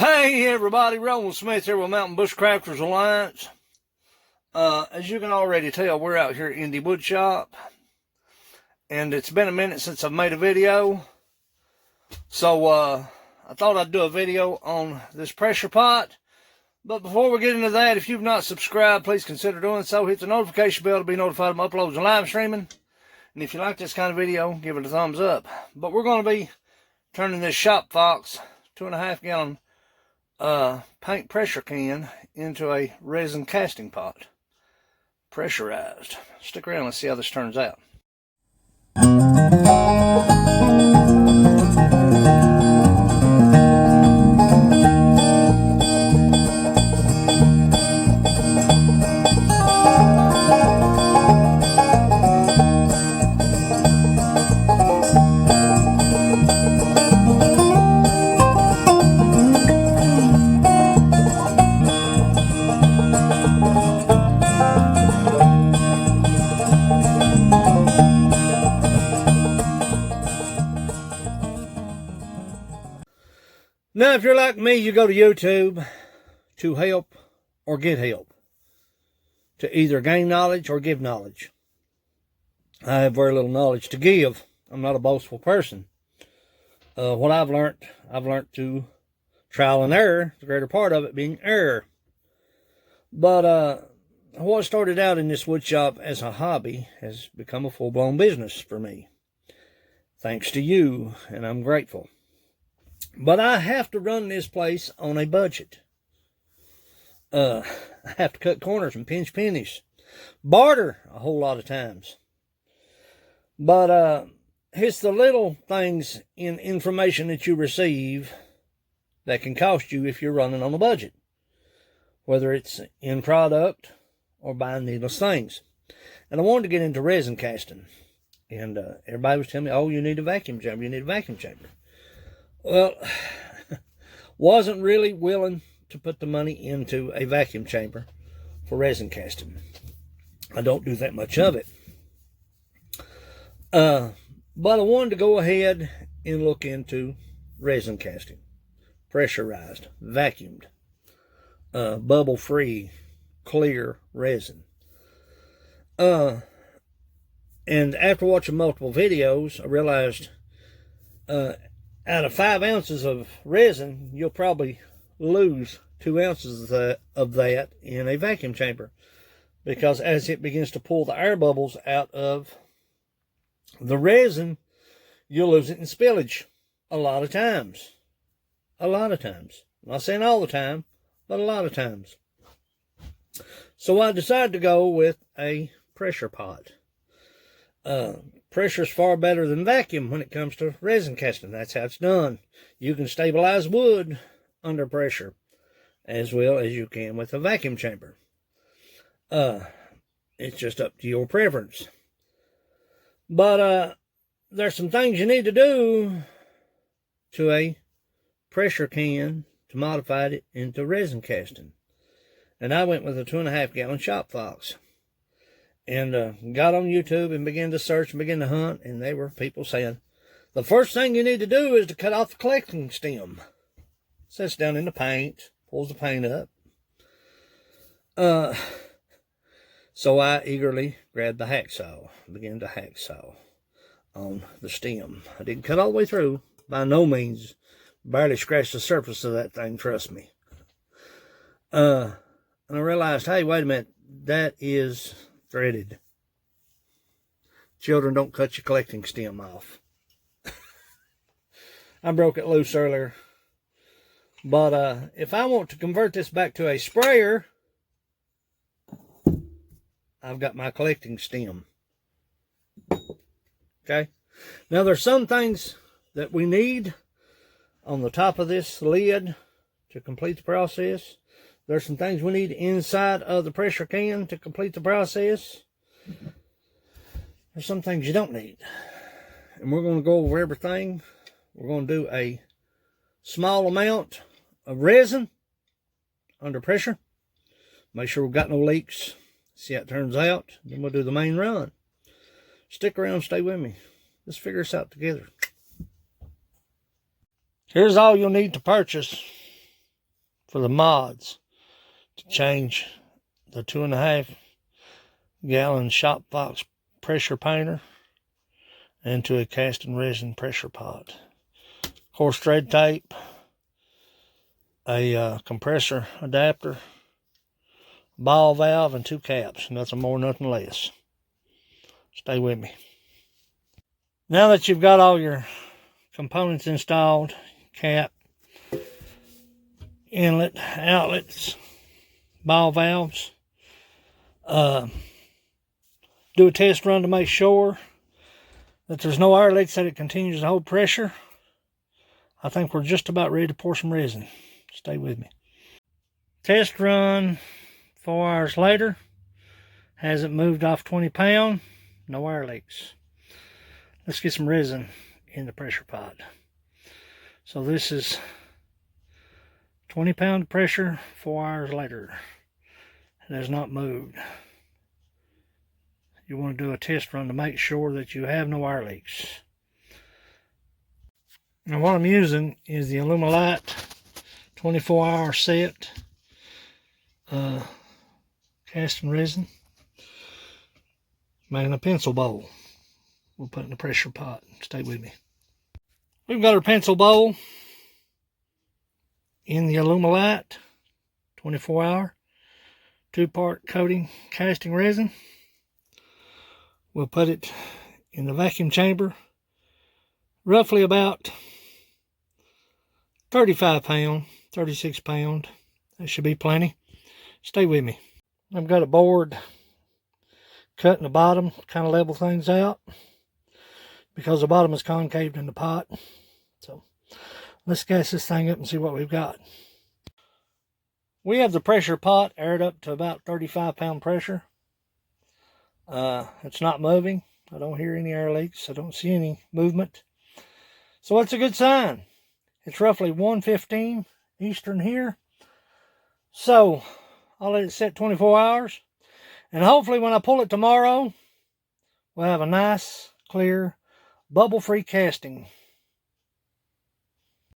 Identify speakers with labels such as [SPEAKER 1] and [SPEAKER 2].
[SPEAKER 1] Hey everybody, Roland Smith here with Mountain Bushcrafters Alliance. As you can already tell, we're out here in the wood shop, and it's been a minute since I've made a video, so I thought I'd do a video on this pressure pot. But before we get into that, if you've not subscribed, please consider doing so. Hit the notification bell to be notified of my uploads and live streaming. And if you like this kind of video, give it a thumbs up. But we're going to be turning this Shop Fox 2.5 gallon paint pressure can into a resin casting pot, pressurized. Stick around, let's see how this turns out. Now, if you're like me, you go to YouTube to help or get help, to either gain knowledge or give knowledge. I have very little knowledge to give. I'm not a boastful person. What I've learned through trial and error, the greater part of it being error. But what started out in this wood shop as a hobby has become a full-blown business for me. Thanks to you, and I'm grateful. But I have to run this place on a budget. I have to cut corners and pinch pennies. Barter a whole lot of times. But it's the little things in information that you receive that can cost you if you're running on a budget. Whether it's in product or buying needless things. And I wanted to get into resin casting. And everybody was telling me, oh, you need a vacuum chamber. You need a vacuum chamber. Well, wasn't really willing to put the money into a vacuum chamber for resin casting. I don't do that much of it. But I wanted to go ahead and look into resin casting. Pressurized, vacuumed, bubble-free, clear resin. And after watching multiple videos, I realized out of 5 ounces of resin, you'll probably lose 2 ounces of that in a vacuum chamber. Because as it begins to pull the air bubbles out of the resin, you'll lose it in spillage a lot of times. A lot of times. I'm not saying all the time, but a lot of times. So I decided to go with a pressure pot. Pressure is far better than vacuum when it comes to resin casting. That's how it's done. You can stabilize wood under pressure as well as you can with a vacuum chamber. It's just up to your preference. But there's some things you need to do to a pressure can to modify it into resin casting. And I went with a 2.5 gallon Shop Fox. And got on YouTube and began to search and begin to hunt. And there were people saying, the first thing you need to do is to cut off the collecting stem. Sets down in the paint, pulls the paint up. So I eagerly grabbed the hacksaw, began to hacksaw on the stem. I didn't cut all the way through, by no means. Barely scratched the surface of that thing, trust me. And I realized, hey, wait a minute, that is threaded. Children, don't cut your collecting stem off. I broke it loose earlier. But if I want to convert this back to a sprayer, I've got my collecting stem. Okay. Now there's some things that we need on the top of this lid to complete the process. There's some things we need inside of the pressure can to complete the process. There's some things you don't need. And we're going to go over everything. We're going to do a small amount of resin under pressure. Make sure we've got no leaks. See how it turns out. Then we'll do the main run. Stick around, stay with me. Let's figure this out together. Here's all you'll need to purchase for the mods to change the 2.5 gallon shop box pressure painter into a casting resin pressure pot. Of course, thread tape, a compressor adapter, ball valve, and 2 caps. Nothing more, nothing less. Stay with me. Now that you've got all your components installed, cap, inlet, outlets, ball valves, do a test run to make sure that there's no air leaks, that it continues to hold pressure. I think we're just about ready to pour some resin. Stay with me. Test run 4 hours later. Hasn't moved off 20 pound. No air leaks. Let's get some resin in the pressure pot. So this is 20 pound pressure 4 hours later. It has not moved. You want to do a test run to make sure that you have no air leaks. Now what I'm using is the Alumilite 24-hour set casting resin. Making a pencil bowl. We'll put it in the pressure pot. Stay with me. We've got our pencil bowl in the Alumilite 24-hour 2-part coating casting resin. We'll put it in the vacuum chamber, roughly about 35 pound, 36 pound. That should be plenty. Stay with me. I've got a board cut in the bottom, kind of level things out, because the bottom is concaved in the pot. So let's gas this thing up and see what we've got. We have the pressure pot aired up to about 35 pound pressure. It's not moving. I don't hear any air leaks. I don't see any movement. So that's a good sign. It's roughly 1:15 Eastern here. So I'll let it set 24 hours. And hopefully when I pull it tomorrow, we'll have a nice, clear, bubble-free casting.